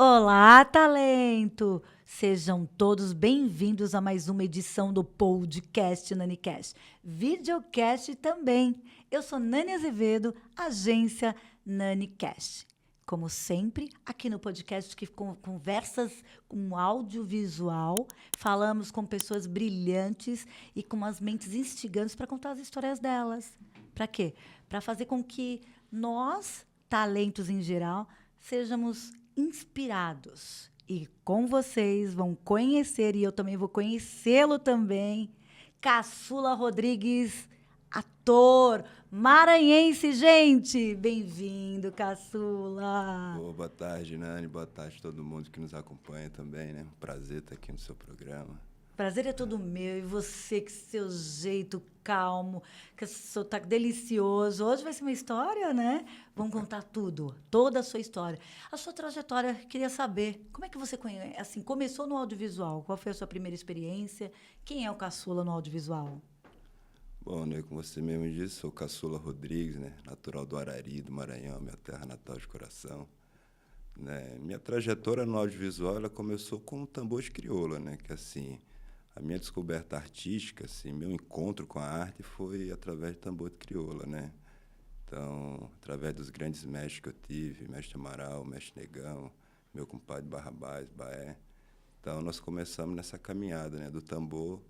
Olá, talento! Sejam todos bem-vindos a mais uma edição do podcast NaniCast, videocast também. Eu sou Nani Azevedo, agência NaniCast. Como sempre, aqui no podcast que com conversas com audiovisual, falamos com pessoas brilhantes e com as mentes instigantes para contar as histórias delas. Para quê? Para fazer com que nós, talentos em geral, sejamos inspirados. E com vocês vão conhecer, e eu também vou conhecê-lo também, Caçula Rodrigues, ator maranhense, gente. Bem-vindo, Caçula. Boa tarde, Nani. Boa tarde a todo mundo que nos acompanha também, né? Prazer estar aqui no seu programa. Prazer é todo meu. E você, que seu jeito calmo, que esse sotaque delicioso. Hoje vai ser uma história, né? Vamos contar tudo, toda a sua história. A sua trajetória, queria saber, como é que você conhece, assim, começou no audiovisual? Qual foi a sua primeira experiência? Quem é o Caçula no audiovisual? Bom, né, como você mesmo disse, sou Caçula Rodrigues, né? Natural do Arari, do Maranhão, minha terra natal de coração. Né? Minha trajetória no audiovisual, ela começou com o tambor de crioula, né? Que, assim, a minha descoberta artística, assim, meu encontro com a arte foi através do tambor de crioula, né? Então, através dos grandes mestres que eu tive, mestre Amaral, mestre Negão, meu compadre Barrabás, Baé. Então, nós começamos nessa caminhada, né, do tambor.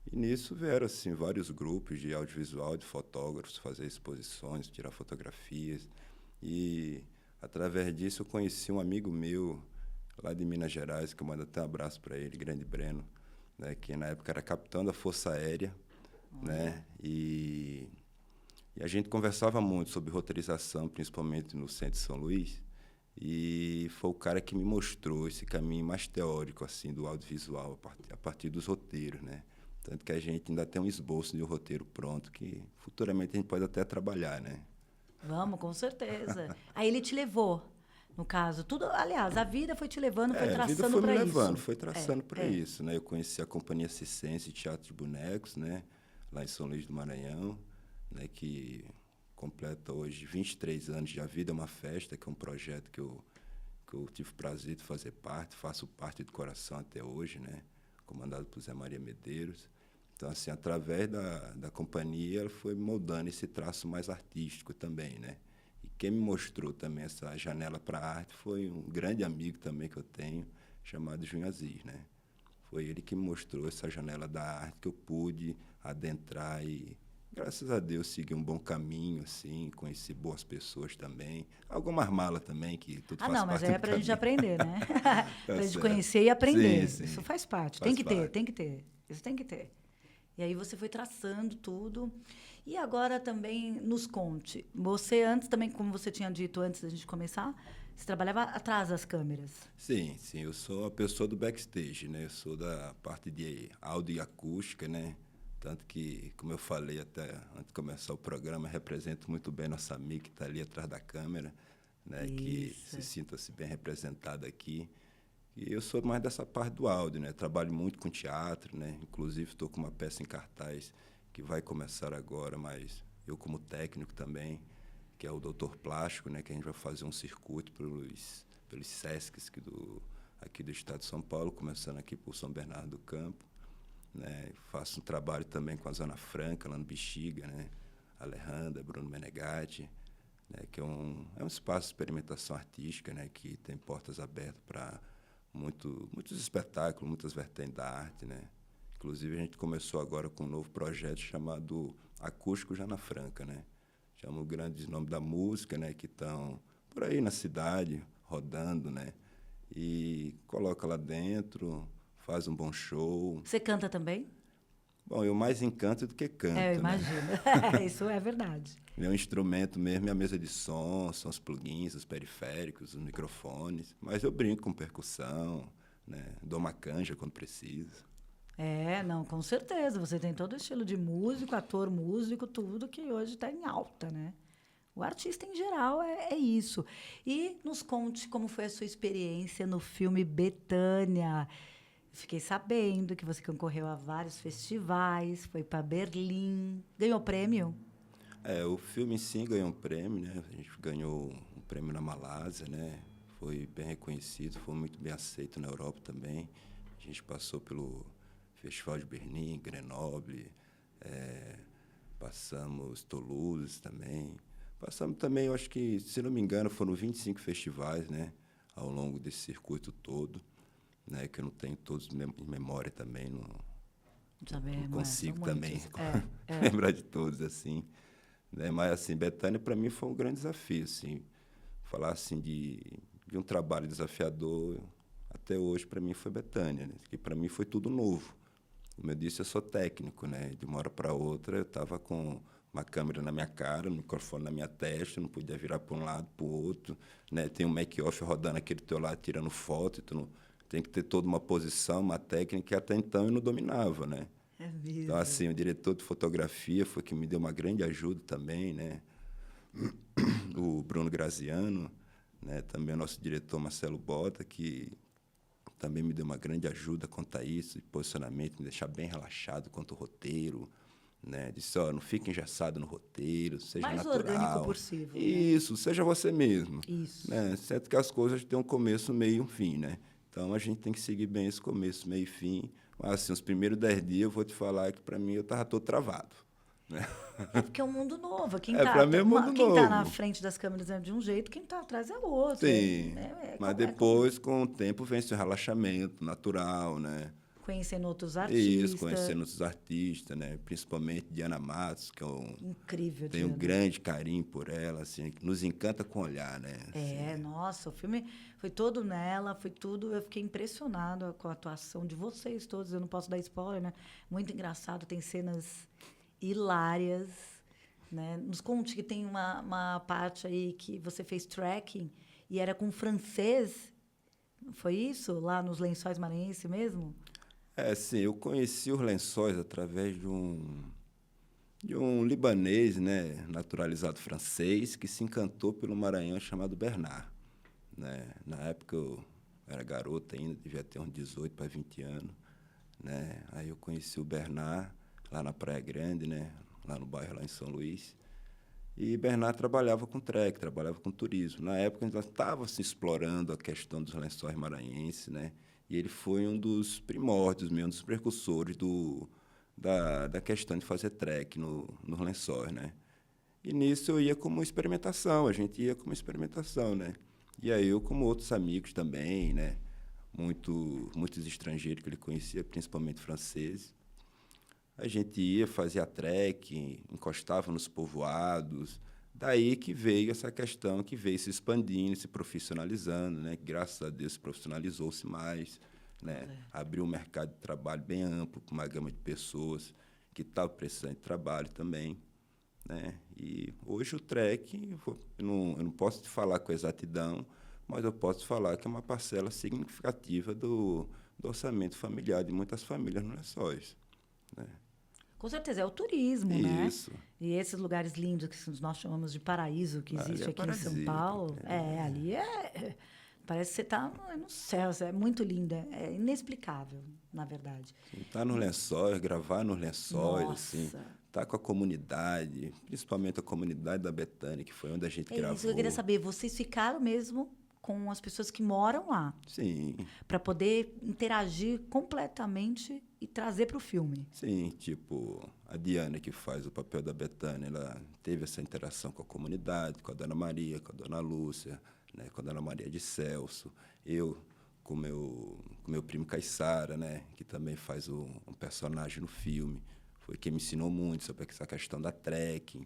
E nisso vieram assim, vários grupos de audiovisual, de fotógrafos, fazer exposições, tirar fotografias. E, através disso, eu conheci um amigo meu, lá de Minas Gerais, que eu mando até um abraço para ele, Grande Breno, né, que na época era capitão da Força Aérea. Né, e a gente conversava muito sobre roteirização, principalmente no centro de São Luís. E foi o cara que me mostrou esse caminho mais teórico assim do audiovisual a partir dos roteiros, né? Tanto que a gente ainda tem um esboço de um roteiro pronto que futuramente a gente pode até trabalhar, né? Vamos, com certeza. Aí ele te levou, no caso. Tudo, aliás, a vida foi te levando, foi A vida traçando foi me para levando, isso. foi traçando para isso, né? Eu conheci a Companhia Circense Teatro de Bonecos, né? Lá em São Luís do Maranhão, né? Que completa hoje 23 anos de A Vida é uma Festa, que é um projeto que eu tive o prazer de fazer parte, faço parte do coração até hoje, né? Comandado por Zé Maria Medeiros. Então, assim, através da companhia, ela foi moldando esse traço mais artístico também, né? E quem me mostrou também essa janela para a arte foi um grande amigo também que eu tenho, chamado Júnior Aziz, né? Foi ele que me mostrou essa janela da arte que eu pude adentrar e, graças a Deus, seguir um bom caminho, assim, conheci boas pessoas também. Algumas malas também, que tudo Ah, faz não, mas parte aí é do para a gente caminho. aprender, né? Tá Para a gente certo. conhecer e aprender. Sim, sim. Isso faz parte. Tem Faz que ter, parte. tem que ter. Isso tem que ter. E aí você foi traçando tudo. E agora também nos conte. Você antes também, como você tinha dito antes da gente começar, você trabalhava atrás das câmeras. Sim, sim. Eu sou a pessoa do backstage, né? Eu sou da parte de áudio e acústica, né? Tanto que, como eu falei até antes de começar o programa, represento muito bem nossa amiga que está ali atrás da câmera, né? Que Isso. se sinta-se bem representada aqui. E eu sou mais dessa parte do áudio, né? Trabalho muito com teatro, né? Inclusive estou com uma peça em cartaz que vai começar agora, mas eu como técnico também, que é o Doutor Plástico, né? Que a gente vai fazer um circuito pelos SESCs aqui do estado de São Paulo, começando aqui por São Bernardo do Campo. Né? Faço um trabalho também com a Zona Franca, lá no Bexiga, né? Alejandra, Bruno Menegatti, né? Que é um espaço de experimentação artística, né? Que tem portas abertas para muitos espetáculos, muitas vertentes da arte, né? Inclusive, a gente começou agora com um novo projeto chamado Acústico Jana Franca, né? Chama o grande nome da música, né? Que estão por aí na cidade, rodando, né? E coloca lá dentro, faz um bom show. Você canta também? Bom, eu mais encanto do que É, eu canto, né? imagino. Isso é verdade. Meu instrumento mesmo é a mesa de som, são os plugins, os periféricos, os microfones. Mas eu brinco com percussão, né? Dou uma canja quando preciso. É, não, com certeza. Você tem todo o estilo de músico, ator, músico, tudo que hoje está em alta, né? O artista em geral é isso. E nos conte como foi a sua experiência no filme Betânia. Fiquei sabendo que você concorreu a vários festivais, foi para Berlim, ganhou prêmio? O filme em si ganhou um prêmio, né? A gente ganhou um prêmio na Malásia, né? foi bem reconhecido, foi muito bem aceito na Europa também. A gente passou pelo Festival de Berlim, Grenoble, passamos Toulouse também. Passamos também, eu acho que, se não me engano, foram 25 festivais, né, ao longo desse circuito todo, né, que eu não tenho todos em memória também, não consigo também lembrar de todos, assim. Né? Mas, assim, Bethânia, para mim, foi um grande desafio, assim. Falar, assim, de um trabalho desafiador, até hoje, para mim, foi Bethânia, né? Que para mim foi tudo novo. Como eu disse, eu sou técnico, né? De uma hora para outra, eu estava com uma câmera na minha cara, um microfone na minha testa, não podia virar para um lado, para o outro, né? Tem um make-off rodando aqui do teu lado, tirando foto, tu não... Tem que ter toda uma posição, uma técnica que até então eu não dominava, né? É mesmo. Então, assim, o diretor de fotografia foi que me deu uma grande ajuda também, né? O Bruno Graziano, né? Também o nosso diretor Marcelo Bota, que também me deu uma grande ajuda quanto a isso, de posicionamento, me deixar bem relaxado quanto ao roteiro, né? Disse, não fique engessado no roteiro, seja mais natural. orgânico possível. Isso, né? Seja você mesmo. Isso. Né? Certo que as coisas têm um começo, um meio e um fim, né? Então, a gente tem que seguir bem esse começo, meio e fim. Mas, assim, os primeiros 10 dias, eu vou te falar que, para mim, eu estava todo travado. Né? Porque é um mundo novo. Para mim é mundo quem novo. está na frente das câmeras é de um jeito, quem está atrás é outro. Sim, mas depois, com o tempo, vem esse relaxamento natural, né? Conhecendo outros artistas. Isso, conhecendo outros artistas, né? Principalmente Diana Matos, que é incrível, tem um grande carinho por ela, assim, que nos encanta com o olhar, né? Assim. Nossa, o filme foi todo nela, foi tudo. Eu fiquei impressionado com a atuação de vocês todos. Eu não posso dar spoiler, né? Muito engraçado, tem cenas hilárias, né? Nos conte que tem uma parte aí que você fez tracking e era com francês. Foi isso? Lá nos Lençóis Maranhenses mesmo? Sim, eu conheci os Lençóis através de um libanês, né, naturalizado francês, que se encantou pelo Maranhão, chamado Bernard. Né? Na época eu era garoto ainda, devia ter uns 18 para 20 anos. Né? Aí eu conheci o Bernard lá na Praia Grande, né, lá no bairro, lá em São Luís. E Bernard trabalhava com trek, trabalhava com turismo. Na época, a gente estava se explorando a questão dos lençóis maranhenses, né? E ele foi um dos primórdios, mesmo, um dos precursores da questão de fazer trek nos lençóis, né? E nisso eu ia como experimentação, a gente ia como experimentação, né? E aí eu, como outros amigos também, né? Muitos estrangeiros que ele conhecia, principalmente franceses, a gente ia, fazia trek, encostava nos povoados. Daí que veio essa questão, que veio se expandindo, se profissionalizando, né? Graças a Deus, profissionalizou-se mais, né? Abriu um mercado de trabalho bem amplo para uma gama de pessoas que estavam precisando de trabalho também, né? E hoje o trek, eu não posso te falar com exatidão, mas eu posso te falar que é uma parcela significativa do orçamento familiar de muitas famílias no Lençóis, né? Com certeza, é o turismo, Isso. né? E esses lugares lindos que nós chamamos de paraíso, que existe aqui em São Paulo, ali parece que você está no céu, é muito linda, é inexplicável, na verdade. Estar nos Lençóis, gravar nos Lençóis, Nossa. assim, estar com a comunidade, principalmente a comunidade da Bethânia, que foi onde a gente gravou. Isso que eu queria saber, vocês ficaram mesmo com as pessoas que moram lá? Sim. Para poder interagir completamente e trazer para o filme? Sim, tipo, a Diana, que faz o papel da Bethânia, ela teve essa interação com a comunidade, com a Dona Maria, com a Dona Lúcia, né, com a Dona Maria de Celso, eu com meu primo Caissara, né, que também faz um personagem no filme, foi quem me ensinou muito sobre essa questão da trekking,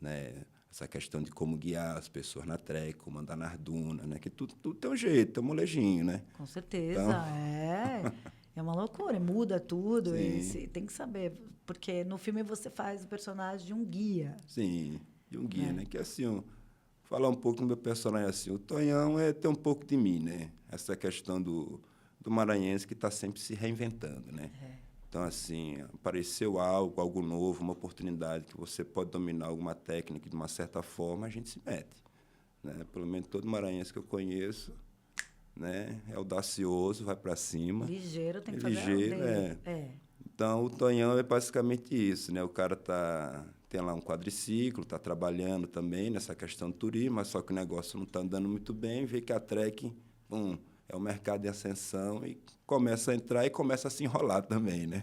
né, essa questão de como guiar as pessoas na trek, como andar nas dunas, né, que tudo tem um jeito, tem um molejinho, né? Com certeza, Então... É uma loucura, muda tudo, Sim. tem que saber, porque no filme você faz o personagem de um guia. Sim, de um guia, né? Que assim, falar um pouco do meu personagem assim, o Tonhão tem um pouco de mim, né? Essa questão do maranhense que está sempre se reinventando, né? Então, assim, apareceu algo novo, uma oportunidade que você pode dominar alguma técnica de uma certa forma, a gente se mete, né? Pelo menos todo maranhense que eu conheço, né? É audacioso, vai para cima. Ligeiro, tem que fazer ligeiro, o dele. Então, o Tonhão é basicamente isso, né? O cara tem lá um quadriciclo, está trabalhando também nessa questão do turismo, mas só que o negócio não está andando muito bem, vê que a trekking, é um mercado em ascensão e começa a entrar e começa a se enrolar também, né?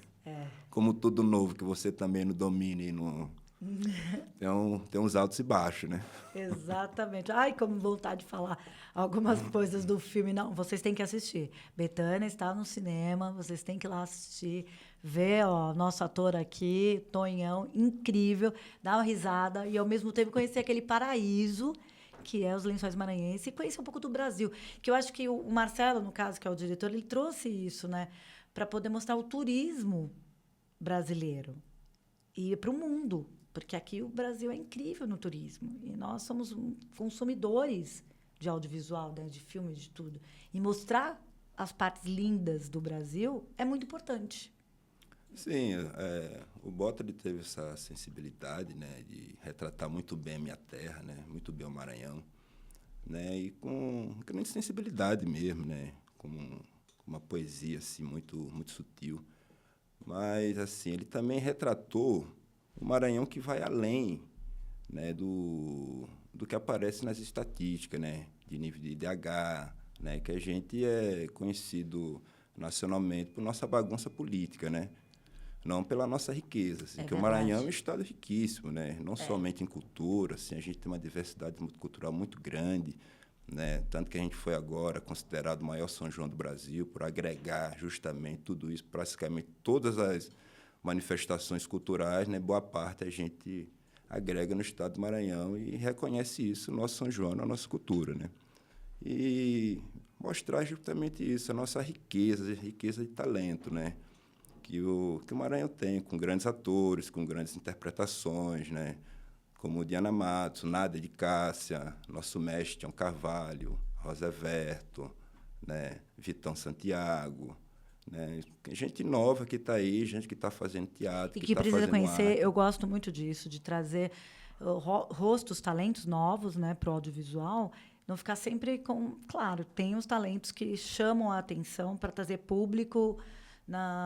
Como tudo novo que você também não domina e não... tem uns altos e baixos, né? Exatamente. Ai, como vontade de falar algumas coisas do filme. Não, vocês têm que assistir. Betânia está no cinema, vocês têm que ir lá assistir, ver, ó, nosso ator aqui, Tonhão, incrível, dar uma risada e, ao mesmo tempo, conhecer aquele paraíso que é os Lençóis Maranhenses e conhecer um pouco do Brasil. Que eu acho que o Marcelo, no caso, que é o diretor, ele trouxe isso, né? Para poder mostrar o turismo brasileiro e para o mundo. Porque aqui o Brasil é incrível no turismo. E nós somos consumidores de audiovisual, né, de filme, de tudo. E mostrar as partes lindas do Brasil é muito importante. Sim, o Bota ele teve essa sensibilidade, né, de retratar muito bem a minha terra, né, muito bem o Maranhão, né, e com grande sensibilidade mesmo, né, com uma poesia assim muito sutil. Mas assim, ele também retratou o Maranhão que vai além, né, do que aparece nas estatísticas, né, de nível de IDH, né, que a gente é conhecido nacionalmente por nossa bagunça política, né, não pela nossa riqueza. Assim, que o Maranhão é um estado riquíssimo, né, não somente em cultura, assim, a gente tem uma diversidade cultural muito grande, né, tanto que a gente foi agora considerado o maior São João do Brasil por agregar justamente tudo isso, praticamente todas as manifestações culturais, né, boa parte a gente agrega no estado do Maranhão e reconhece isso, o nosso São João, na nossa cultura, né? E mostrar justamente isso, a nossa riqueza de talento, né? Que o Maranhão tem, com grandes atores, com grandes interpretações, né? Como Diana Matos, Nádia de Cássia, nosso mestre Tião Carvalho, Rosa Everto, né? Vitão Santiago, né? Gente nova que está aí, gente que está fazendo teatro, e que tá precisa conhecer. arte. Eu gosto muito disso, de trazer rostos, talentos novos, né, para o audiovisual. Não ficar sempre com... Claro, tem os talentos que chamam a atenção para trazer público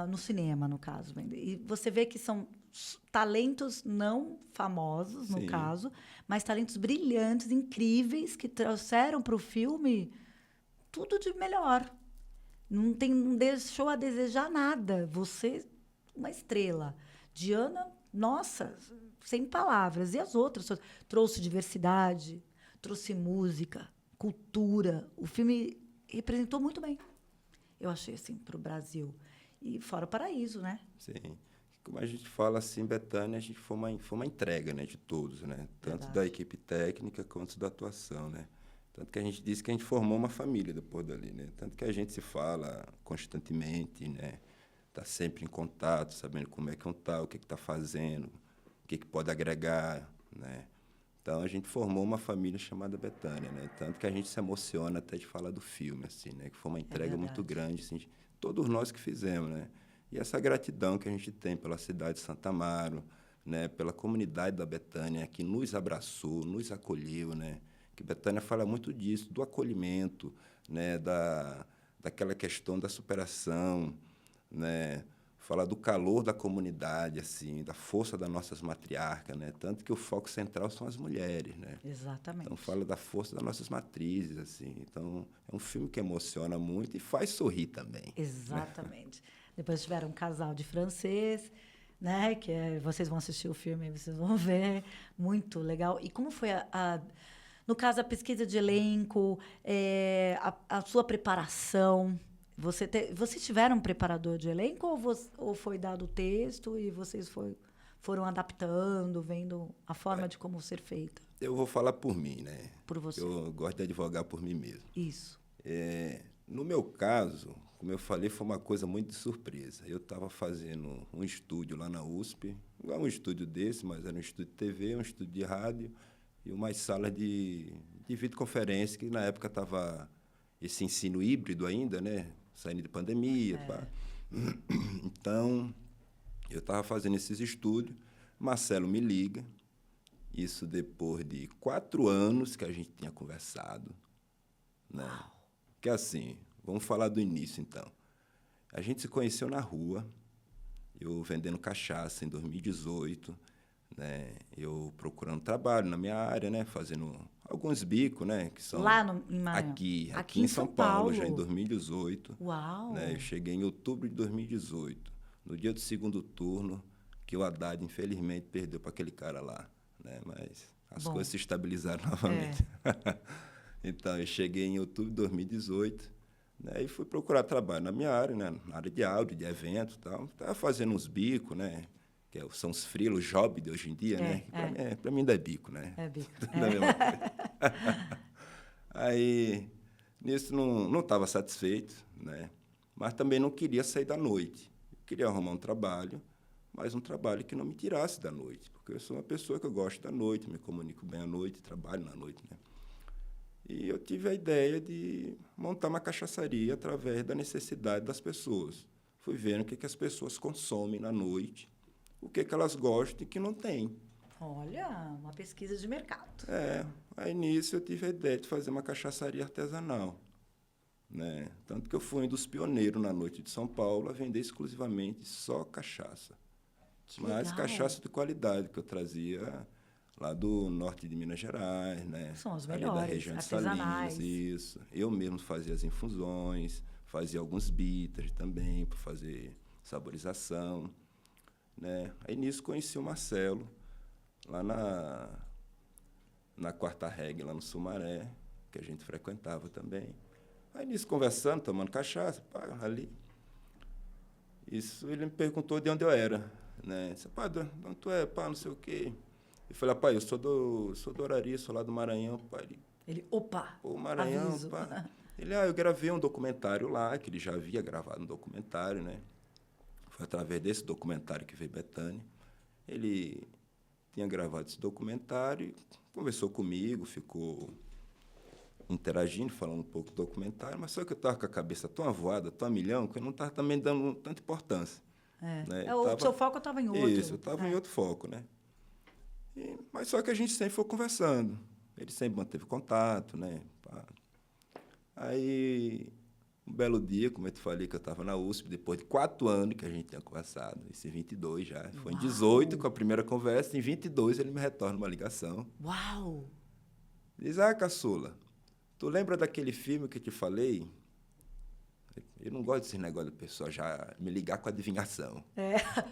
no cinema, no caso. E você vê que são talentos não famosos, no Sim. caso, mas talentos brilhantes, incríveis, que trouxeram para o filme tudo de melhor. Não deixou a desejar nada. Você, uma estrela. Diana, nossa, sem palavras. E as outras? Trouxe diversidade, trouxe música, cultura. O filme representou muito bem, eu achei, assim, para o Brasil. E fora o paraíso, né? Sim. Como a gente fala assim, Betânia, a gente foi uma entrega, né, de todos, né? Tanto Verdade. da equipe técnica quanto da atuação, né? Tanto que a gente disse que a gente formou uma família depois dali, né? Tanto que a gente se fala constantemente, né? Está sempre em contato, sabendo como é que está, o que está fazendo, o que pode agregar, né? Então, a gente formou uma família chamada Betânia, né? Tanto que a gente se emociona até de falar do filme, assim, né? Que foi uma entrega muito grande, assim, todos nós que fizemos, né? E essa gratidão que a gente tem pela cidade de Santa Amaro, né? Pela comunidade da Betânia, que nos abraçou, nos acolheu, né? Que Betânia fala muito disso, do acolhimento, né? Daquela questão da superação, né? Fala do calor da comunidade, assim, da força das nossas matriarcas, né? Tanto que o foco central são as mulheres, né? Exatamente. Então, fala da força das nossas matrizes, assim. Então, é um filme que emociona muito e faz sorrir também. Exatamente. Depois tiveram um casal de francês, né? Vocês vão assistir o filme, vocês vão ver. Muito legal. E como foi no caso, a pesquisa de elenco, a sua preparação? Vocês tiveram um preparador de elenco ou foi dado o texto e vocês foram adaptando, vendo a forma de como ser feita? Eu vou falar por mim, né? Por você. Eu gosto de advogar por mim mesmo. Isso. No meu caso, como eu falei, foi uma coisa muito de surpresa. Eu estava fazendo um estúdio lá na USP, não é um estúdio desse, mas era um estúdio de TV, um estúdio de rádio e umas salas de videoconferência, que na época estava esse ensino híbrido ainda, né? Saindo de pandemia. Pá. Então, eu estava fazendo esses estúdios, Marcelo me liga, isso depois de 4 anos que a gente tinha conversado, né? Que assim, vamos falar do início, então. A gente se conheceu na rua, eu vendendo cachaça em 2018, né? Eu procurando trabalho na minha área, né? Fazendo alguns bicos, né? Que são Lá em Maranhão? aqui em São Paulo, já em 2018. Uau! Né? Eu cheguei em outubro de 2018, no dia do segundo turno, que o Haddad, infelizmente, perdeu para aquele cara lá, né? Mas as coisas se estabilizaram novamente. Então, eu cheguei em outubro de 2018, né? E fui procurar trabalho na minha área, né? Na área de áudio, de evento e tal. Estava fazendo uns bicos, né? São os freelos, os job de hoje em dia, né? Para mim ainda é bico, né? É bico. Da mesma coisa. Aí, nisso, não estava satisfeito, né? Mas também não queria sair da noite. Eu queria arrumar um trabalho, mas um trabalho que não me tirasse da noite, porque eu sou uma pessoa que eu gosto da noite, me comunico bem à noite, trabalho na noite, né? E eu tive a ideia de montar uma cachaçaria através da necessidade das pessoas. Fui vendo o que as pessoas consomem na noite, o que elas gostam e que não tem. Olha, uma pesquisa de mercado. Aí nisso eu tive a ideia de fazer uma cachaçaria artesanal, né? Tanto que eu fui um dos pioneiros na noite de São Paulo a vender exclusivamente só cachaça. Mas cachaça de qualidade, que eu trazia lá do norte de Minas Gerais, né? São as ali melhores, da região de artesanais. Salinas, isso. Eu mesmo fazia as infusões, fazia alguns bitters também para fazer saborização, né? Aí nisso conheci o Marcelo, lá na Quarta Reg, lá no Sumaré, que a gente frequentava também. Aí nisso conversando, tomando cachaça, pá, ali. Isso, ele me perguntou de onde eu era, né? Disse, pá, de onde tu é, pá, não sei o quê. Eu falei, pá, eu sou do Orari, sou lá do Maranhão, pá. Opa, pô, Maranhão, aviso. pá. Eu gravei um documentário lá, que ele já havia gravado um documentário, né? Foi através desse documentário que veio Bethânia. Ele tinha gravado esse documentário, conversou comigo, ficou interagindo, falando um pouco do documentário, mas só que eu estava com a cabeça tão avoada, tão a milhão, que eu não estava também dando tanta importância. Né? O seu foco estava em outro. Isso, eu estava em outro foco, né? Mas só que a gente sempre foi conversando. Ele sempre manteve contato, né? Aí, um belo dia, como eu te falei, que eu estava na USP, depois de 4 anos que a gente tinha conversado, isso em 22 já. Foi em 18 com a primeira conversa, em 22 ele me retorna uma ligação. Uau! Diz, caçula, tu lembra daquele filme que eu te falei? Eu não gosto desse negócio da pessoa já me ligar com adivinhação.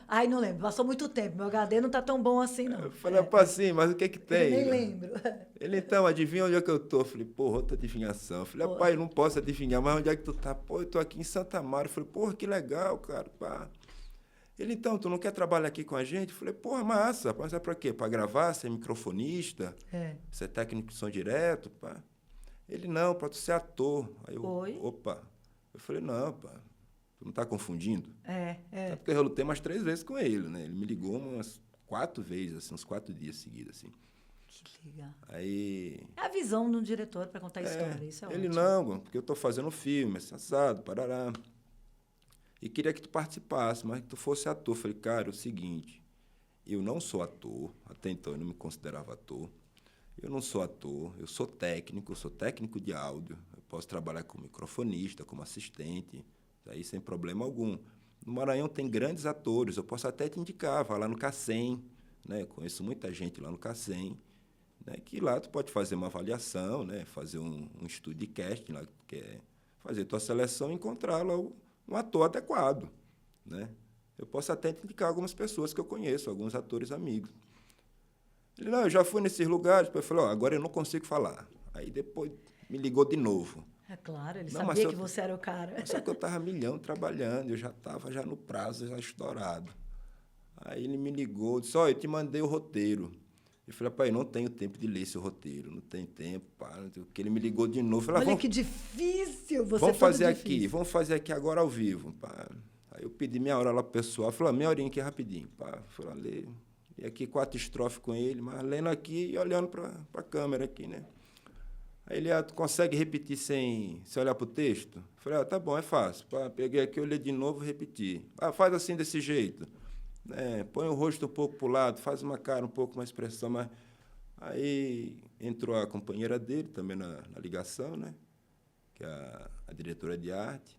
Ai, não lembro. Passou muito tempo. Meu HD não tá tão bom assim, não. Eu falei, assim, mas o que tem? Eu nem lembro. Ele, então, adivinha onde é que eu tô? Eu falei, porra, outra adivinhação. Eu falei, pai, eu não posso adivinhar, mas onde é que tu tá? Pô, eu tô aqui em Santa Mara. Eu falei, porra, que legal, cara, pá. Ele, então, tu não quer trabalhar aqui com a gente? Eu falei, porra, massa. Mas é pra quê? Pra gravar, ser microfonista? Ser técnico de som direto, pá. Ele, não, pra tu ser ator. Aí eu, Oi? Opa. Eu falei, não, pá, tu não tá confundindo? É. Porque eu lutei umas 3 vezes com ele, né? Ele me ligou umas 4 vezes, assim, uns 4 dias seguidos, assim. Que legal. Aí... É a visão de um diretor para contar a história, isso é ele, ótimo. não, porque eu estou fazendo um filme, assado, parará. E queria que tu participasse, mas que tu fosse ator. Eu falei, cara, é o seguinte, eu não sou ator, até então eu não me considerava ator. Eu não sou ator, eu sou técnico de áudio. Eu posso trabalhar como microfonista, como assistente, aí sem problema algum. No Maranhão tem grandes atores, eu posso até te indicar, vai lá no Cacem, né? Conheço muita gente lá no Cacem, né? Que lá tu pode fazer uma avaliação, né? Fazer um estudo de casting, lá, que é fazer tua seleção e encontrar lá um ator adequado, né? Eu posso até te indicar algumas pessoas que eu conheço, alguns atores amigos. Ele, não, eu já fui nesses lugares. Depois eu falei, agora eu não consigo falar. Aí depois me ligou de novo. É claro, ele sabia que você era o cara. Só que eu estava milhão trabalhando, eu já estava já no prazo, já estourado. Aí ele me ligou, disse, eu te mandei o roteiro. Eu falei, pai, não tenho tempo de ler esse roteiro, não tem tempo, pá. Porque ele me ligou de novo. Falei, olha que difícil, você vamos fazer aqui agora ao vivo, pá. Aí eu pedi meia hora lá pro pessoal, falei, meia horinha aqui rapidinho, pá. Falei, lê. E aqui 4 estrofes com ele, mas lendo aqui e olhando para a câmera aqui, né? Aí ele, tu consegue repetir sem olhar para o texto? Eu falei, tá bom, é fácil. Peguei aqui, olhei de novo e repeti. Faz assim, desse jeito. Põe o rosto um pouco para o lado, faz uma cara um pouco mais expressão. Mas... Aí entrou a companheira dele também na ligação, né? Que é a diretora de arte.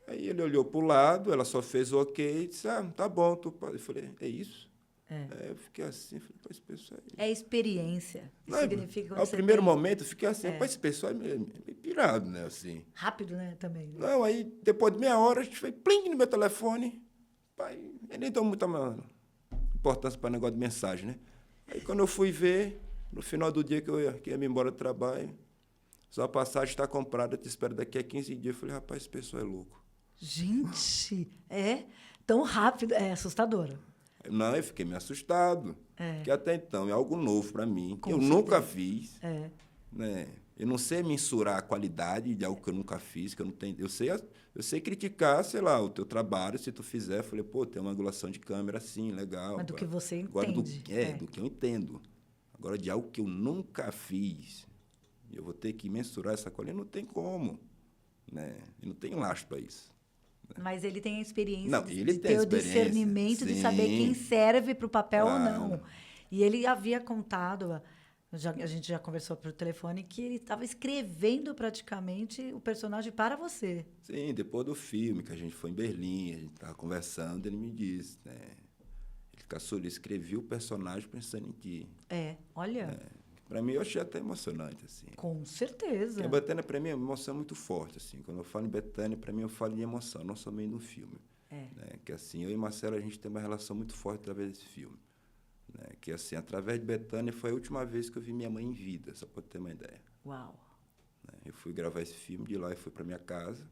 Aí ele olhou para o lado, ela só fez o ok e disse, tá bom. Eu falei, é isso? Aí eu fiquei assim, falei, pô, esse pessoal... É experiência. Não, Significa que ao você primeiro tem... momento, eu fiquei assim, pô, esse pessoal é meio pirado, né, assim. Rápido, né, também. Não, aí, depois de meia hora, a gente foi plim no meu telefone. Pai, eu nem dou muita importância para negócio de mensagem, né? Aí, quando eu fui ver, no final do dia que ia me embora do trabalho, sua passagem está comprada, eu te espero daqui a 15 dias. Eu falei, rapaz, esse pessoal é louco. Gente, tão rápido. É assustador. Não, eu fiquei meio assustado. Porque até então é algo novo para mim. Com eu certeza. nunca fiz. Né? Eu não sei mensurar a qualidade de algo que eu nunca fiz, que eu não tenho. Eu sei criticar, sei lá, o teu trabalho, se tu fizer. Eu falei, pô, tem uma angulação de câmera assim, legal. Mas do que você Agora, entende. do que eu entendo. Agora, de algo que eu nunca fiz, eu vou ter que mensurar essa qualidade, não tem como. Né? Eu não tenho lastro para isso. Mas ele tem a experiência Não, de ele tem ter o experiência, discernimento de sim. saber quem serve para o papel ou não. Claro. E ele havia contado, a gente já conversou por telefone, que ele estava escrevendo praticamente o personagem para você. Sim, depois do filme, que a gente foi em Berlim, a gente estava conversando, ele me disse, né? Ele escreveu o personagem pensando em ti. Olha. Para mim, eu achei até emocionante, assim. Com certeza. Porque a Bethânia, para mim, é uma emoção muito forte, assim. Quando eu falo em Bethânia, para mim, eu falo de emoção, não somente no filme. Né? Que, assim, eu e Marcelo, a gente tem uma relação muito forte através desse filme. Né? Que, assim, através de Bethânia, foi a última vez que eu vi minha mãe em vida, só para ter uma ideia. Uau. Né? Eu fui gravar esse filme, de lá eu fui para minha casa.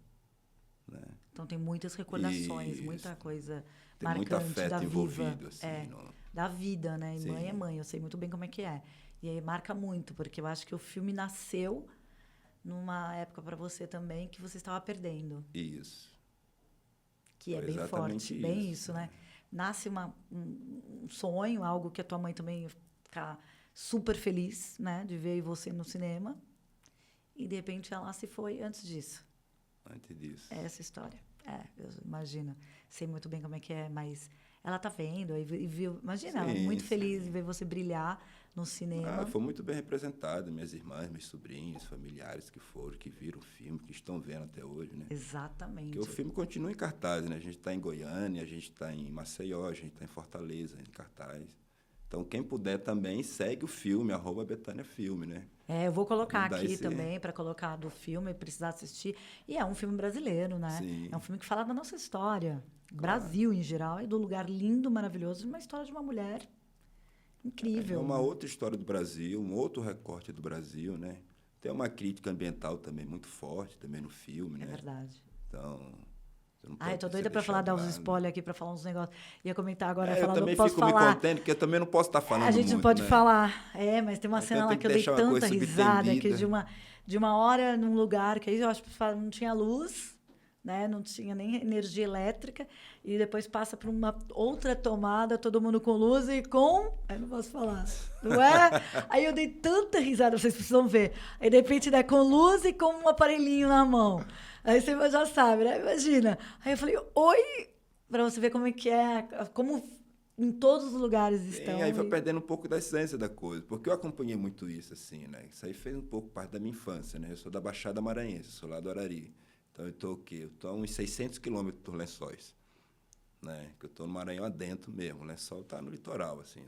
Né? Então, tem muitas recordações, muita coisa tem marcante muito afeto da envolvido, assim. Da vida, né? E Sim. mãe é mãe, eu sei muito bem como é que é. E aí marca muito, porque eu acho que o filme nasceu numa época para você também que você estava perdendo. Isso. Que é bem forte. Bem isso, né? Nasce um sonho, algo que a tua mãe também fica super feliz, né? De ver você no cinema. E, de repente, ela se foi antes disso. Antes disso. É essa história. Eu imagino. Sei muito bem como é que é, mas ela tá vendo e viu. Imagina, ela muito feliz de ver você brilhar no cinema. Foi muito bem representado. Minhas irmãs, meus sobrinhos, familiares que viram o filme, que estão vendo até hoje, né? Exatamente. Porque o filme continua em cartaz, né? A gente está em Goiânia, a gente está em Maceió, a gente está em Fortaleza, em cartaz. Então, quem puder também, segue o filme, @Bethânia Filme, né? Eu vou colocar aqui também, para colocar do filme, precisar assistir. E é um filme brasileiro, né? Sim. É um filme que fala da nossa história. Brasil, em geral, e do lugar lindo, maravilhoso, uma história de uma mulher incrível. É uma outra história do Brasil, um outro recorte do Brasil, né? Tem uma crítica ambiental também muito forte também no filme, né? É verdade. Então... eu tô doida para falar, dar uns spoilers aqui, para falar uns negócios. Ia comentar agora, eu também não posso fico falar. me contendo, porque eu também não posso estar falando muito, A gente não pode né? falar. Mas tem uma cena lá que eu dei tanta risada, que subtendida. de uma hora num lugar, que aí eu acho que não tinha luz, né? Não tinha nem energia elétrica, e depois passa para uma outra tomada, todo mundo com luz e com... Aí não posso falar, não é? Aí eu dei tanta risada, vocês precisam ver. Aí, de repente, com luz e com um aparelhinho na mão. Aí você já sabe, né? Imagina. Aí eu falei, oi! Para você ver como é que é, como em todos os lugares estão. Aí foi perdendo um pouco da essência da coisa, porque eu acompanhei muito isso, assim, né? Isso aí fez um pouco parte da minha infância, né? Eu sou da Baixada Maranhense, sou lá do Arari. Então, eu estou o quê? Eu estou a uns 600 quilômetros dos Lençóis, né? Que eu estou no Maranhão adentro mesmo. O Lençol está no litoral, assim,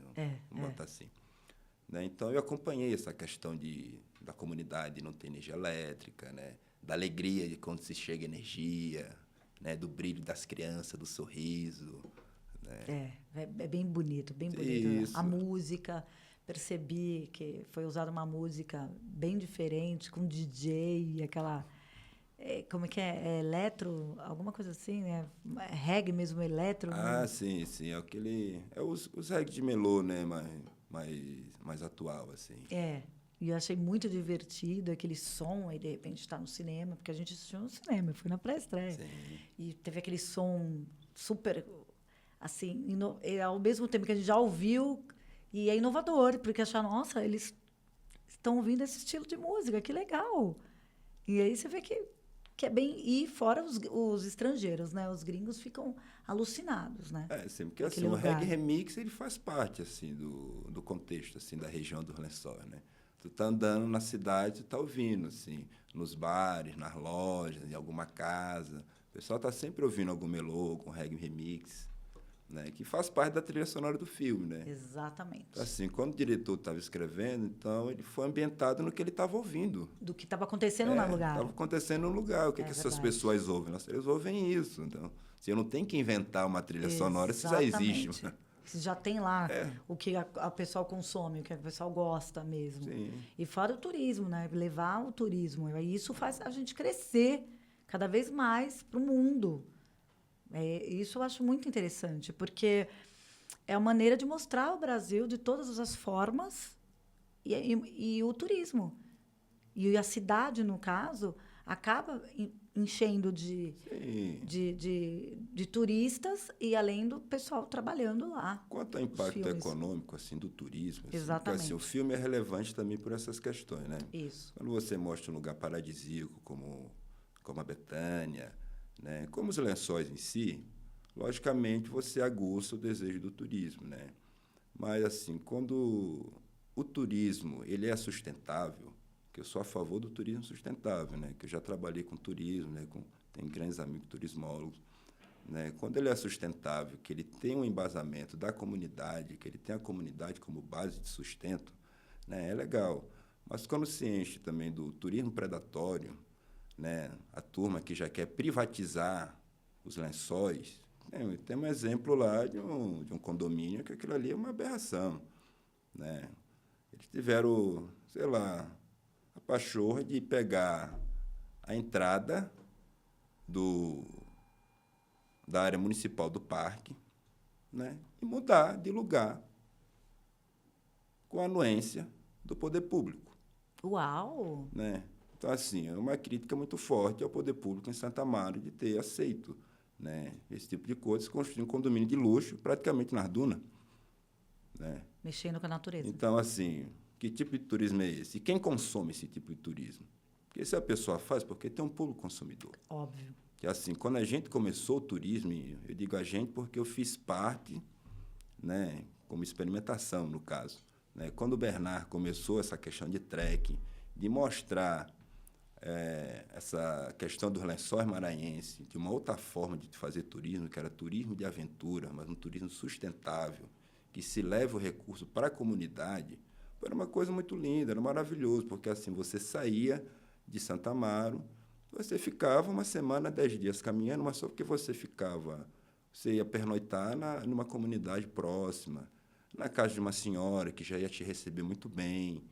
vamos botar assim. Né? Então, eu acompanhei essa questão da comunidade não ter energia elétrica, né? Da alegria de quando se chega energia, né? Do brilho das crianças, do sorriso. Né? É bem bonito, bem bonito. Isso. A música, percebi que foi usada uma música bem diferente, com DJ, aquela... como é que é? Eletro, alguma coisa assim, né? Reggae mesmo, eletro. Sim. É os reggae de melô, né? Mais atual, assim. E eu achei muito divertido aquele som, aí de repente está no cinema, porque a gente assistiu no cinema, eu fui na pré-estreia. E teve aquele som super, assim, ao mesmo tempo que a gente já ouviu, e é inovador, porque achar, nossa, eles estão ouvindo esse estilo de música, que legal. E aí você vê que é bem... E fora os estrangeiros, né? Os gringos ficam alucinados, né? Sim, porque assim, o reggae remix, ele faz parte, assim, do contexto, assim, da região dos Lençóis, né? Tu tá andando na cidade, tu tá ouvindo, assim, nos bares, nas lojas, em alguma casa. O pessoal tá sempre ouvindo algum melô, algum reggae remix, né? Que faz parte da trilha sonora do filme, né? Exatamente. Assim, quando o diretor estava escrevendo, então ele foi ambientado no que ele estava ouvindo. Do que estava acontecendo no lugar. Estava acontecendo no lugar. O que, É que essas verdade. pessoas ouvem? Eles ouvem isso. Então, assim, eu não tenho que inventar uma trilha sonora se já existe. Se já tem lá o que a pessoa consome, o que a pessoa gosta mesmo. Sim. E fora o turismo, né? Levar o turismo. E isso faz a gente crescer cada vez mais para o mundo. Isso eu acho muito interessante, porque é a maneira de mostrar o Brasil de todas as formas e o turismo. E a cidade, no caso, acaba enchendo de turistas e além do pessoal trabalhando lá. Quanto ao impacto econômico assim, do turismo, assim, exatamente. Assim, o filme é relevante também por essas questões, né? Isso. Quando você mostra um lugar paradisíaco como a Betânia, né? Como os Lençóis em si, logicamente você aguça o desejo do turismo, né? Mas assim, quando o turismo ele é sustentável, que eu sou a favor do turismo sustentável, né? Que eu já trabalhei com turismo, né? Tenho grandes amigos turismólogos, né? Quando ele é sustentável, que ele tem um embasamento da comunidade, que ele tem a comunidade como base de sustento, né? É legal. Mas quando se enche também do turismo predatório, né? A turma que já quer privatizar os lençóis, né? Tem um exemplo lá de um condomínio que aquilo ali é uma aberração, né? Eles tiveram, sei lá, a pachorra de pegar a entrada da área municipal do parque, né? E mudar de lugar com a anuência do poder público. Uau! Né? Então, assim, é uma crítica muito forte ao poder público em Santa Amaro de ter aceito, né, esse tipo de coisa, construir um condomínio de luxo praticamente nas dunas. Né? Mexendo com a natureza. Então, assim, que tipo de turismo é esse? E quem consome esse tipo de turismo? Porque se a pessoa faz, porque tem um público consumidor. Óbvio. Que, assim, quando a gente começou o turismo, eu digo a gente porque eu fiz parte, né, como experimentação, no caso. Né? Quando o Bernard começou essa questão de trekking, de mostrar essa questão dos lençóis maranhenses, de uma outra forma de fazer turismo, que era turismo de aventura, mas um turismo sustentável, que se leva o recurso para a comunidade, era uma coisa muito linda, era maravilhoso, porque assim você saía de Santa Amaro, você ficava uma semana, 10 dias caminhando, mas só porque você ia pernoitar numa comunidade próxima, na casa de uma senhora que já ia te receber muito bem.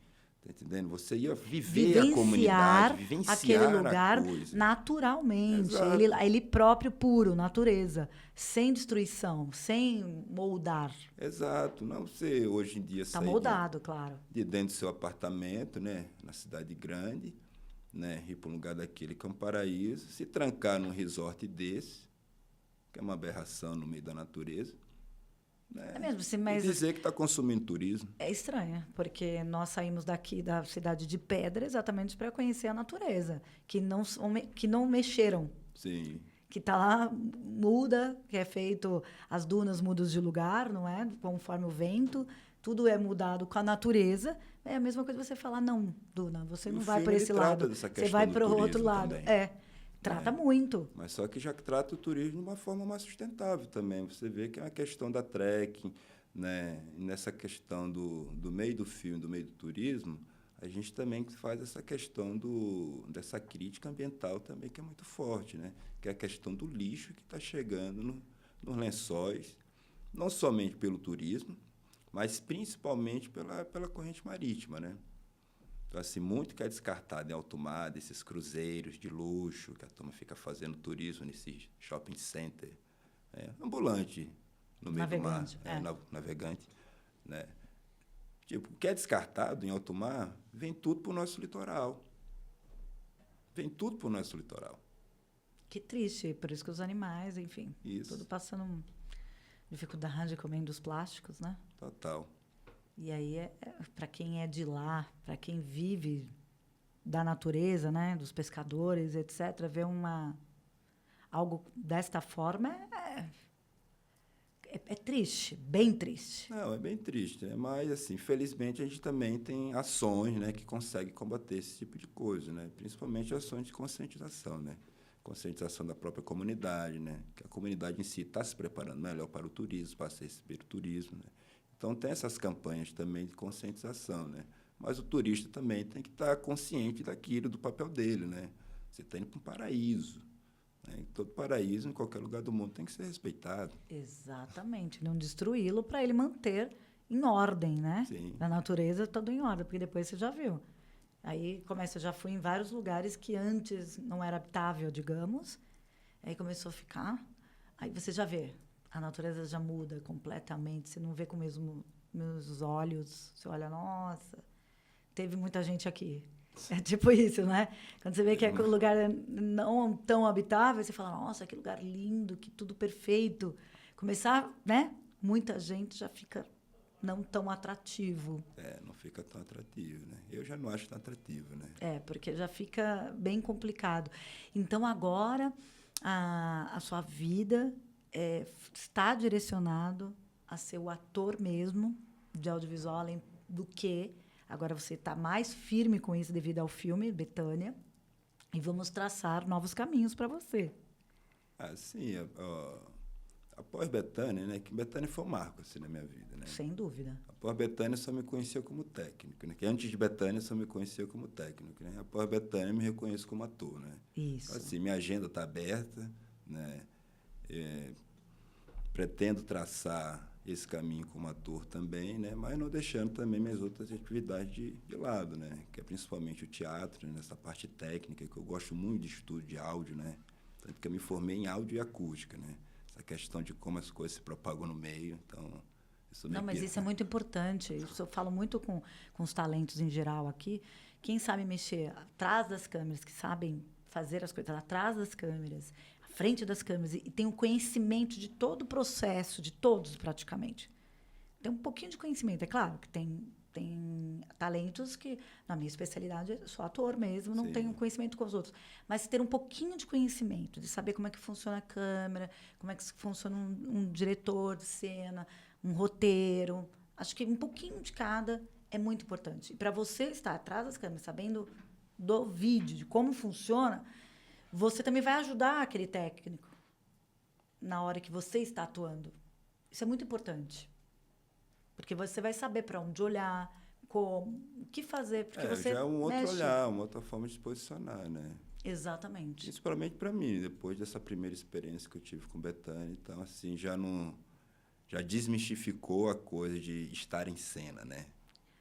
Tá entendendo? Você ia viver a comunidade, vivenciar aquele lugar a coisa. Naturalmente. Exato. Ele próprio, puro, natureza. Sem destruição, sem moldar. Exato. Não você, hoje em dia, está moldado, claro. De dentro do seu apartamento, né, na cidade grande, né, ir para um lugar daquele que é um paraíso, se trancar num resort desse, que é uma aberração no meio da natureza, né? É mesmo, sim, mas e dizer que está consumindo turismo. É estranho, porque nós saímos daqui da cidade de Pedra exatamente para conhecer a natureza, que não mexeram. Sim. Que está lá, muda, que é feito, as dunas mudam de lugar, não é? Conforme o vento, tudo é mudado com a natureza. É a mesma coisa você falar, não, Duna, você não vai por esse lado, você vai para o outro lado. Também. Trata muito. Mas só que já trata o turismo de uma forma mais sustentável também. Você vê que é uma questão da trekking, né? Nessa questão do meio do filme, do meio do turismo, a gente também faz essa questão dessa crítica ambiental também, que é muito forte, né? Que é a questão do lixo que está chegando nos lençóis, não somente pelo turismo, mas principalmente pela corrente marítima, né? Então, assim, muito que é descartado em alto mar, desses cruzeiros de luxo, que a turma fica fazendo turismo nesse shopping center, ambulante no meio navegante, do mar, navegante, né? Tipo, o que é descartado em alto mar, vem tudo para o nosso litoral. Vem tudo para o nosso litoral. Que triste, por isso que os animais, enfim, tudo passando dificuldade comendo os plásticos, né? Total. E aí, para quem é de lá, para quem vive da natureza, né, dos pescadores, etc., ver algo desta forma é triste, bem triste. Não, é bem triste, né? Mas, assim, felizmente, a gente também tem ações, né, que conseguem combater esse tipo de coisa, né? Principalmente ações de conscientização, né? conscientização da própria comunidade, né? Que a comunidade em si está se preparando melhor para o turismo, para receber o turismo, né? Então, tem essas campanhas também de conscientização, né? Mas o turista também tem que estar consciente daquilo, do papel dele, né? Você está indo para um paraíso, né? E todo paraíso, em qualquer lugar do mundo, tem que ser respeitado. Exatamente. Não destruí-lo para ele manter em ordem, né? Sim. Na natureza, tudo em ordem, porque depois você já viu. Aí começa, eu já fui em vários lugares que antes não era habitável, digamos. Aí começou a ficar. Aí você já vê, a natureza já muda completamente. Você não vê com meus olhos. Você olha, nossa, teve muita gente aqui. É tipo isso, né? Quando você vê que o lugar é não tão habitável, você fala, nossa, que lugar lindo, que tudo perfeito. Começar, né? Muita gente já fica não tão atrativo. Não fica tão atrativo, né? Eu já não acho tão atrativo, né? Porque já fica bem complicado. Então, agora, a sua vida está direcionado a ser o ator mesmo de audiovisual, além do que agora você está mais firme com isso devido ao filme Bethânia, e vamos traçar novos caminhos para você. Sim, após Bethânia, né? Que Bethânia foi um marco assim, na minha vida, né? Sem dúvida. Após Bethânia, eu só me conhecia como técnico, né? Que antes de Bethânia, eu só me conhecia como técnico, né? Após Bethânia, eu me reconheço como ator, né? Isso. Assim, minha agenda está aberta, né? Pretendo traçar esse caminho como ator também, né? Mas não deixando também minhas outras atividades de lado, né? Que é principalmente o teatro, né? Essa parte técnica, que eu gosto muito de estudo de áudio, né? Tanto que eu me formei em áudio e acústica, né? Essa questão de como as coisas se propagam no meio, então... Não, mas isso é muito importante. Isso eu falo muito com os talentos em geral aqui. Quem sabe mexer atrás das câmeras, que sabem fazer as coisas atrás das câmeras, à frente das câmeras, e tem um conhecimento de todo o processo, de todos praticamente. Tem um pouquinho de conhecimento. É claro que tem talentos que, na minha especialidade, eu sou ator mesmo, não tenho conhecimento com os outros. Mas ter um pouquinho de conhecimento, de saber como é que funciona a câmera, como é que funciona um diretor de cena, um roteiro. Acho que um pouquinho de cada é muito importante. E para você estar atrás das câmeras, sabendo do vídeo, de como funciona, você também vai ajudar aquele técnico na hora que você está atuando. Isso é muito importante. Porque você vai saber para onde olhar, como, o que fazer. Porque você já é um outro mexe. olhar, uma outra forma de se posicionar, né? Exatamente. Principalmente para mim, depois dessa primeira experiência que eu tive com Bethânia. Então, assim, já desmistificou a coisa de estar em cena, né?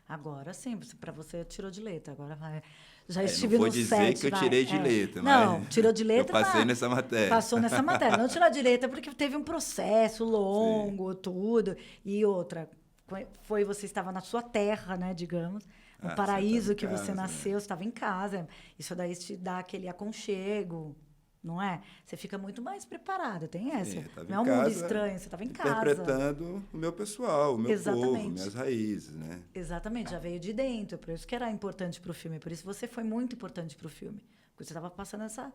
Agora sim, para você tirou de letra. Agora vai. Já estive não vou no dizer set, que eu tirei de letra, mas não, tirou de letra. eu passei nessa matéria. Passou nessa matéria. Não tirou de letra porque teve um processo longo, tudo. E outra, você estava na sua terra, né, digamos, no paraíso que você nasceu, você estava em casa. Isso daí te dá aquele aconchego, não é? Você fica muito mais preparado, tem essa. Não é um mundo estranho, você estava em casa. Interpretando o meu pessoal, o meu povo, minhas raízes, né? Exatamente, já veio de dentro, por isso que era importante para o filme, por isso você foi muito importante para o filme, porque você estava passando essa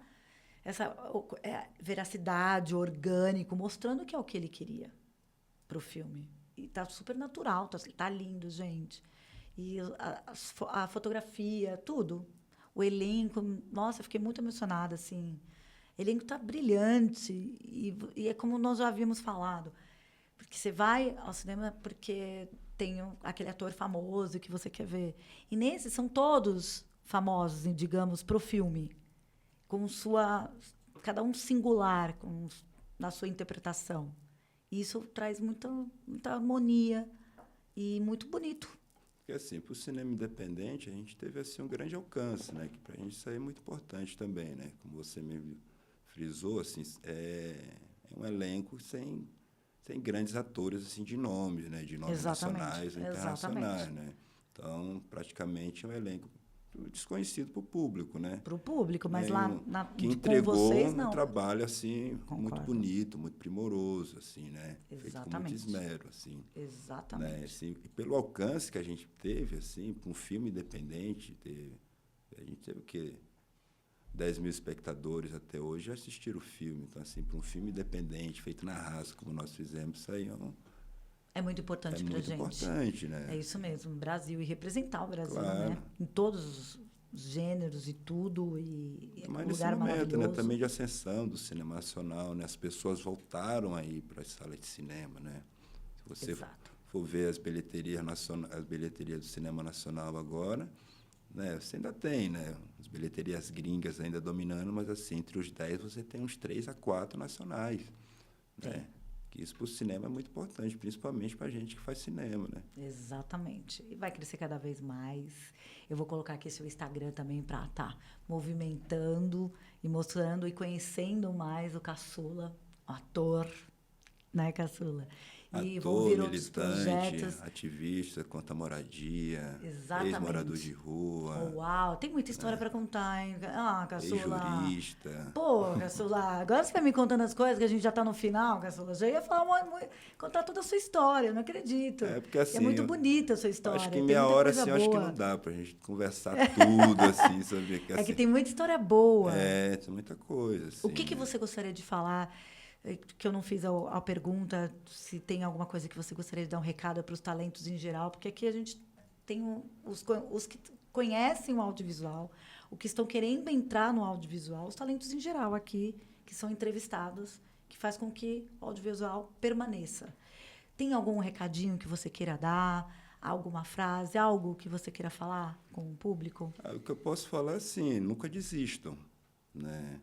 veracidade, orgânico, mostrando que é o que ele queria para o filme. E tá super natural, tá lindo, gente. E a fotografia, tudo. O elenco, nossa, eu fiquei muito emocionada, assim. O elenco tá brilhante. E é como nós já havíamos falado. Porque você vai ao cinema porque tem aquele ator famoso que você quer ver. E nesses são todos famosos, digamos, pro filme. Com cada um singular, na sua interpretação. E isso traz muita harmonia e muito bonito. Porque, assim, para o cinema independente, a gente teve assim, um grande alcance, né? Que para a gente isso aí é muito importante também, né? Como você mesmo frisou, assim, é um elenco sem grandes atores assim, de nome, né? De nomes nacionais ou internacionais, né? Então, praticamente, é um elenco desconhecido para o público, né? Para o público, mas que entregou com vocês, não. Um trabalho assim Concordo. Muito bonito, muito primoroso, assim, né? Exatamente. Feito com muito esmero, assim. Exatamente. Né? Assim, e pelo alcance que a gente teve, assim, para um filme independente, a gente teve o quê? 10 mil espectadores até hoje assistiram o filme. Então, assim, para um filme independente, feito na raça, como nós fizemos, isso aí é muito importante para a gente. É muito importante, né? É isso mesmo, Brasil. E representar o Brasil, claro. né? Em todos gêneros e tudo, e é um Mas nesse lugar momento, né, maravilhoso. também de ascensão do cinema nacional, né, as pessoas voltaram aí para as salas de cinema, né? Se você Exato. for ver as bilheterias do cinema nacional agora, né, você ainda tem, né, as bilheterias gringas ainda dominando, mas assim, entre os 10 você tem uns 3 a 4 nacionais, né? Que isso para o cinema é muito importante, principalmente para a gente que faz cinema, né? Exatamente. E vai crescer cada vez mais. Eu vou colocar aqui seu Instagram também para estar movimentando e mostrando e conhecendo mais o Caçula, o ator, né, Caçula? E vão Ator, vir outros militante, projetos. ativista contra a moradia, Exatamente. ex-morador de rua, Oh, uau, tem muita história para contar, hein? Ah, Caçula. ex-jurista. Pô, Caçula, agora você vai me contando as coisas que a gente já tá no final, Caçula. Já ia falar, contar toda a sua história, eu não acredito. É, porque E assim, é muito bonita a sua eu história. acho que tem em meia muita hora, coisa assim, eu acho que boa. não dá pra gente conversar tudo, assim, sabe? É que assim, tem muita história boa. tem muita coisa, assim. O que você gostaria de falar, que eu não fiz a pergunta, se tem alguma coisa que você gostaria de dar um recado para os talentos em geral, porque aqui a gente tem os que conhecem o audiovisual, os que estão querendo entrar no audiovisual, os talentos em geral aqui, que são entrevistados, que faz com que o audiovisual permaneça. Tem algum recadinho que você queira dar? Alguma frase, algo que você queira falar com o público? O que eu posso falar é assim, nunca desistam, né?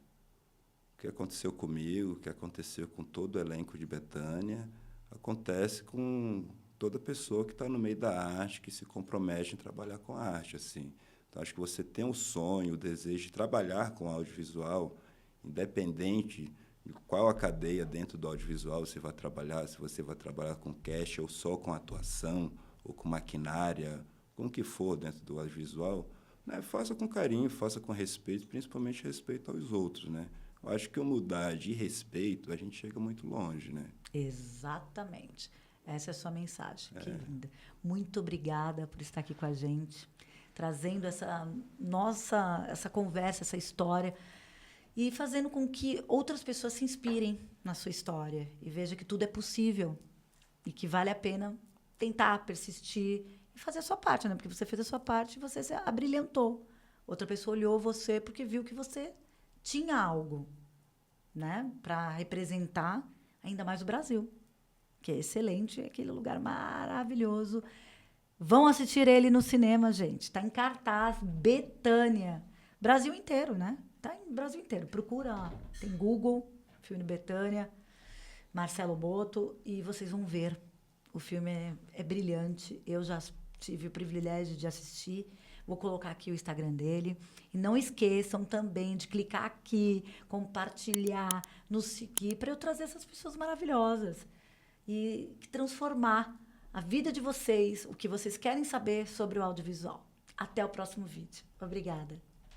O que aconteceu comigo, o que aconteceu com todo o elenco de Betânia, acontece com toda pessoa que está no meio da arte, que se compromete em trabalhar com a arte, assim. Então, acho que você tem o sonho, o desejo de trabalhar com audiovisual, independente de qual a cadeia dentro do audiovisual você vai trabalhar, se você vai trabalhar com cast ou só com atuação, ou com maquinária, com o que for dentro do audiovisual, né? Faça com carinho, faça com respeito, principalmente respeito aos outros, né? Eu acho que humildade e respeito, a gente chega muito longe, né? Exatamente. Essa é a sua mensagem. Que linda. Muito obrigada por estar aqui com a gente, trazendo essa conversa, essa história e fazendo com que outras pessoas se inspirem na sua história e vejam que tudo é possível e que vale a pena tentar, persistir e fazer a sua parte, né? Porque você fez a sua parte e você se abrilhantou. Outra pessoa olhou você porque viu que você tinha algo, né, para representar ainda mais o Brasil, que é excelente, é aquele lugar maravilhoso. Vão assistir ele no cinema, gente. Está em cartaz, Betânia. Brasil inteiro, né? Tá em Brasil inteiro. Procura lá. Tem Google, filme Betânia, Marcelo Boto, e vocês vão ver. O filme é brilhante. Eu já tive o privilégio de assistir. Vou colocar aqui o Instagram dele. E não esqueçam também de clicar aqui, compartilhar, nos seguir, para eu trazer essas pessoas maravilhosas e transformar a vida de vocês, o que vocês querem saber sobre o audiovisual. Até o próximo vídeo. Obrigada.